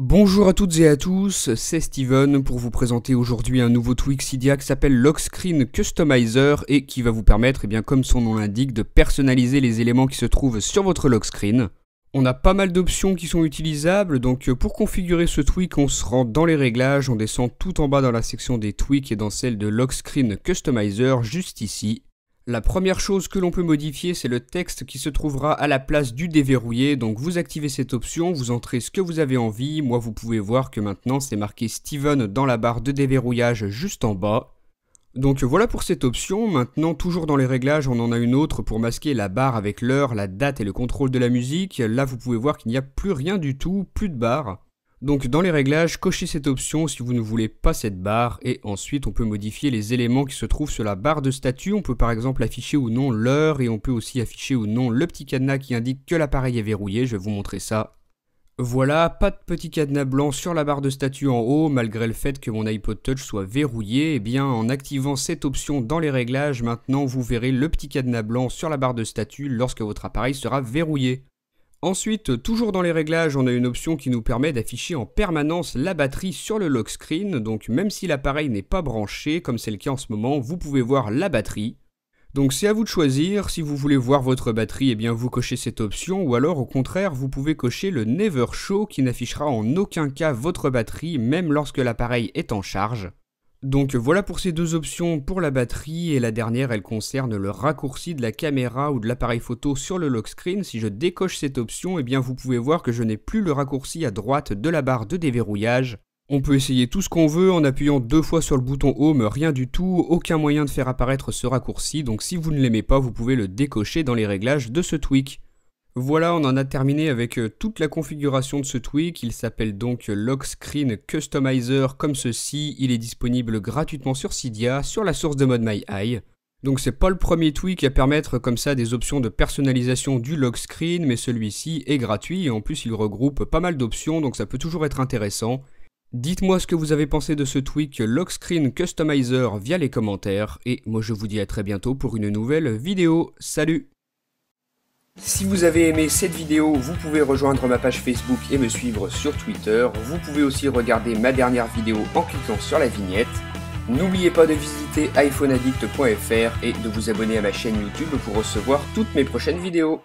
Bonjour à toutes et à tous, c'est Steven pour vous présenter aujourd'hui un nouveau tweak Cydia qui s'appelle Lock Screen Customizer et qui va vous permettre, comme son nom l'indique, de personnaliser les éléments qui se trouvent sur votre lock screen. On a pas mal d'options qui sont utilisables, donc pour configurer ce tweak, on se rend dans les réglages, on descend tout en bas dans la section des tweaks et dans celle de Lock Screen Customizer, juste ici. La première chose que l'on peut modifier, c'est le texte qui se trouvera à la place du déverrouillé. Donc vous activez cette option, vous entrez ce que vous avez envie. Moi, vous pouvez voir que maintenant, c'est marqué Steven dans la barre de déverrouillage juste en bas. Donc voilà pour cette option. Maintenant, toujours dans les réglages, on en a une autre pour masquer la barre avec l'heure, la date et le contrôle de la musique. Là, vous pouvez voir qu'il n'y a plus rien du tout, plus de barre. Donc dans les réglages, cochez cette option si vous ne voulez pas cette barre et ensuite on peut modifier les éléments qui se trouvent sur la barre de statut. On peut par exemple afficher ou non l'heure et on peut aussi afficher ou non le petit cadenas qui indique que l'appareil est verrouillé. Je vais vous montrer ça. Voilà, pas de petit cadenas blanc sur la barre de statut en haut malgré le fait que mon iPod Touch soit verrouillé. Et bien en activant cette option dans les réglages, maintenant vous verrez le petit cadenas blanc sur la barre de statut lorsque votre appareil sera verrouillé. Ensuite, toujours dans les réglages, on a une option qui nous permet d'afficher en permanence la batterie sur le lock screen. Donc même si l'appareil n'est pas branché, comme c'est le cas en ce moment, vous pouvez voir la batterie. Donc c'est à vous de choisir, si vous voulez voir votre batterie, vous cochez cette option, ou alors au contraire, vous pouvez cocher le Never Show qui n'affichera en aucun cas votre batterie, même lorsque l'appareil est en charge. Donc voilà pour ces deux options pour la batterie, et la dernière elle concerne le raccourci de la caméra ou de l'appareil photo sur le lock screen. Si je décoche cette option, vous pouvez voir que je n'ai plus le raccourci à droite de la barre de déverrouillage. On peut essayer tout ce qu'on veut en appuyant 2 fois sur le bouton Home, rien du tout, aucun moyen de faire apparaître ce raccourci, donc si vous ne l'aimez pas, vous pouvez le décocher dans les réglages de ce tweak. Voilà, on en a terminé avec toute la configuration de ce tweak. Il s'appelle donc Lock Screen Customizer comme ceci. Il est disponible gratuitement sur Cydia, sur la source de ModMyEye. Donc c'est pas le premier tweak à permettre comme ça des options de personnalisation du lock screen, mais celui-ci est gratuit et en plus il regroupe pas mal d'options, donc ça peut toujours être intéressant. Dites-moi ce que vous avez pensé de ce tweak Lock Screen Customizer via les commentaires, et moi je vous dis à très bientôt pour une nouvelle vidéo. Salut! Si vous avez aimé cette vidéo, vous pouvez rejoindre ma page Facebook et me suivre sur Twitter. Vous pouvez aussi regarder ma dernière vidéo en cliquant sur la vignette. N'oubliez pas de visiter iPhoneaddict.fr et de vous abonner à ma chaîne YouTube pour recevoir toutes mes prochaines vidéos.